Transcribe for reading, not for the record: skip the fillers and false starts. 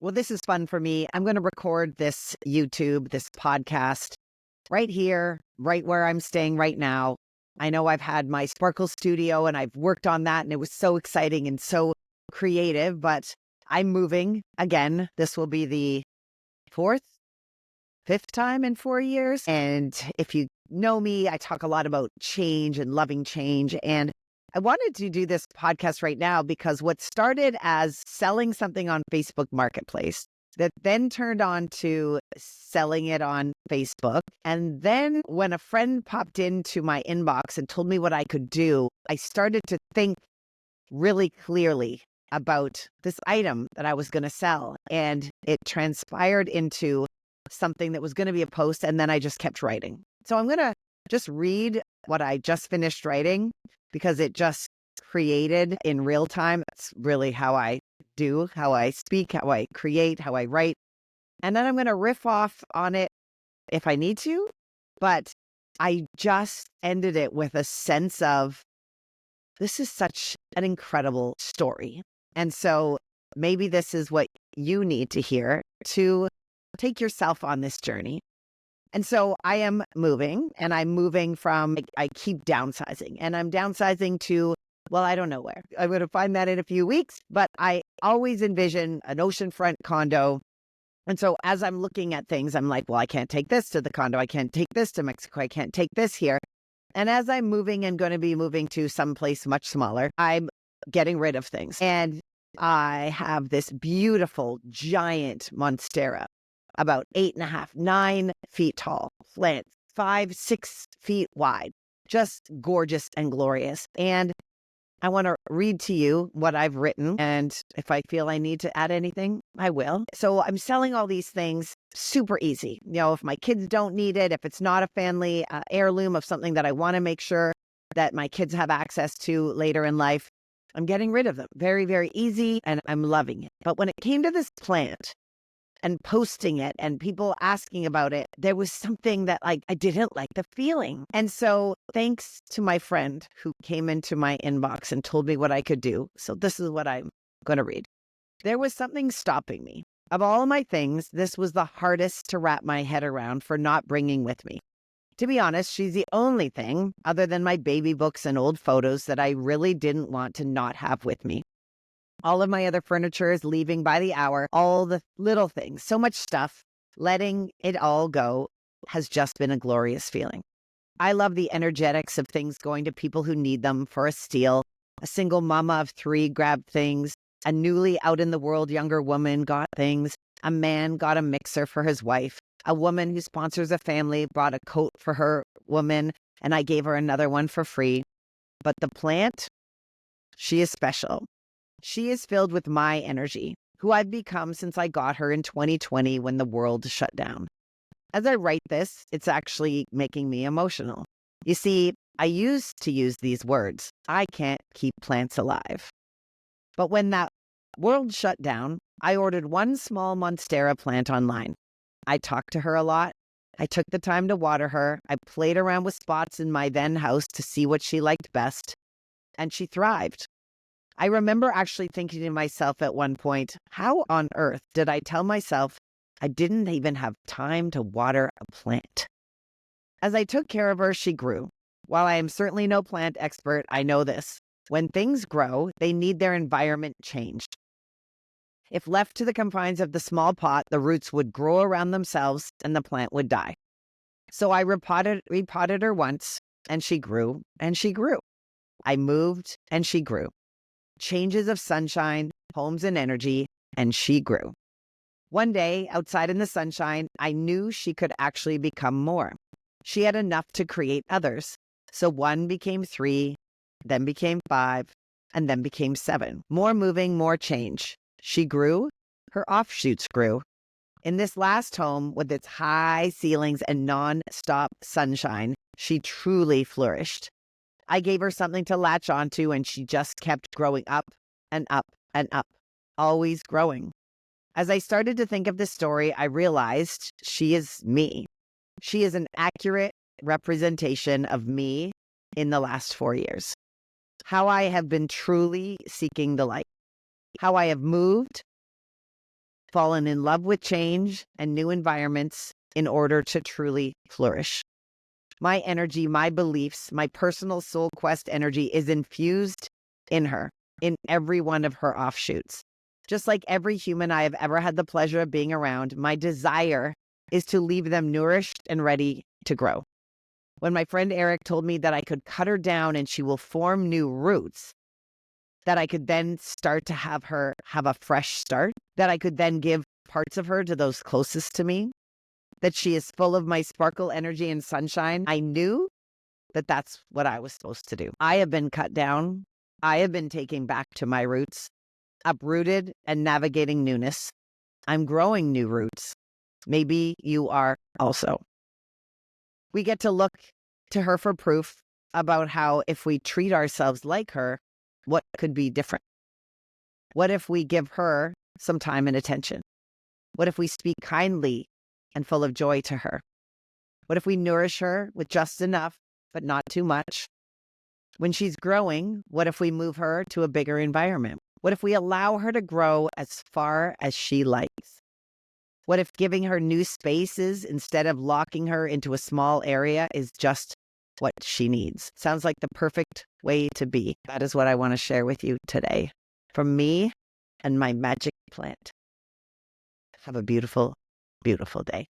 Well, this is fun for me. I'm going to record this this podcast right here, right where I'm staying right now. I know I've had my Sparkle studio and I've worked on that and it was so exciting and so creative, but I'm moving again. This will be the fourth, fifth time in 4 years. And if you know me, I talk a lot about change and loving change. And I wanted to do this podcast right now because what started as selling something on Facebook Marketplace that then turned on to selling it on Facebook. And then when a friend popped into my inbox and told me what I could do, I started to think really clearly about this item that I was going to sell. And it transpired into something that was going to be a post. And then I just kept writing. So I'm going to just read what I just finished writing because it just created in real time. It's really how I do, how I speak, how I create, how I write. And then I'm going to riff off on it if I need to. But I just ended it with a sense of this is such an incredible story. And so maybe this is what you need to hear to take yourself on this journey. And so I am moving and I'm moving from, I keep downsizing and I'm downsizing to, well, I don't know where. I'm going to find that in a few weeks, but I always envision an oceanfront condo. And so as I'm looking at things, I'm like, well, I can't take this to the condo. I can't take this to Mexico. I can't take this here. And as I'm moving and going to be moving to someplace much smaller, I'm getting rid of things. And I have this beautiful giant Monstera, about 8.5, 9 feet tall, plant, 5, 6 feet wide, just gorgeous and glorious. And I want to read to you what I've written. And if I feel I need to add anything, I will. So I'm selling all these things super easy. You know, if my kids don't need it, if it's not a family heirloom of something that I want to make sure that my kids have access to later in life, I'm getting rid of them. Very, very easy. And I'm loving it. But when it came to this plant, and posting it and people asking about it, there was something that I didn't like the feeling. And so thanks to my friend who came into my inbox and told me what I could do. So this is what I'm going to read. There was something stopping me. Of all of my things, this was the hardest to wrap my head around for not bringing with me. To be honest, she's the only thing other than my baby books and old photos that I really didn't want to not have with me. All of my other furniture is leaving by the hour, all the little things, so much stuff. Letting it all go has just been a glorious feeling. I love the energetics of things going to people who need them for a steal. A single mama of 3 grabbed things. A newly out in the world younger woman got things. A man got a mixer for his wife. A woman who sponsors a family brought a coat for her woman, and I gave her another one for free. But the plant, she is special. She is filled with my energy, who I've become since I got her in 2020 when the world shut down. As I write this, it's actually making me emotional. You see, I used to use these words, I can't keep plants alive. But when that world shut down, I ordered one small Monstera plant online. I talked to her a lot. I took the time to water her. I played around with spots in my then house to see what she liked best. And she thrived. I remember actually thinking to myself at one point, how on earth did I tell myself I didn't even have time to water a plant? As I took care of her, she grew. While I am certainly no plant expert, I know this. When things grow, they need their environment changed. If left to the confines of the small pot, the roots would grow around themselves and the plant would die. So I repotted her once, and she grew, and she grew. I moved, and she grew. Changes of sunshine, homes and energy, and she grew. One day, outside in the sunshine, I knew she could actually become more. She had enough to create others. So 1 became 3, then became 5, and then became 7. More moving, more change. She grew, her offshoots grew. In this last home, with its high ceilings and non-stop sunshine, she truly flourished. I gave her something to latch onto, and she just kept growing up and up and up, always growing. As I started to think of this story, I realized she is me. She is an accurate representation of me in the last 4 years. How I have been truly seeking the light. How I have moved, fallen in love with change and new environments in order to truly flourish. My energy, my beliefs, my personal soul quest energy is infused in her, in every one of her offshoots. Just like every human I have ever had the pleasure of being around, my desire is to leave them nourished and ready to grow. When my friend Eric told me that I could cut her down and she will form new roots, that I could then start to have her have a fresh start, that I could then give parts of her to those closest to me, that she is full of my sparkle, energy, and sunshine, I knew that that's what I was supposed to do. I have been cut down. I have been taken back to my roots, uprooted and navigating newness. I'm growing new roots. Maybe you are also. We get to look to her for proof about how if we treat ourselves like her, what could be different? What if we give her some time and attention? What if we speak kindly and full of joy to her? What if we nourish her with just enough, but not too much? When she's growing, what if we move her to a bigger environment? What if we allow her to grow as far as she likes? What if giving her new spaces instead of locking her into a small area is just what she needs? Sounds like the perfect way to be. That is what I want to share with you today from me and my magic plant. Have a beautiful, beautiful day.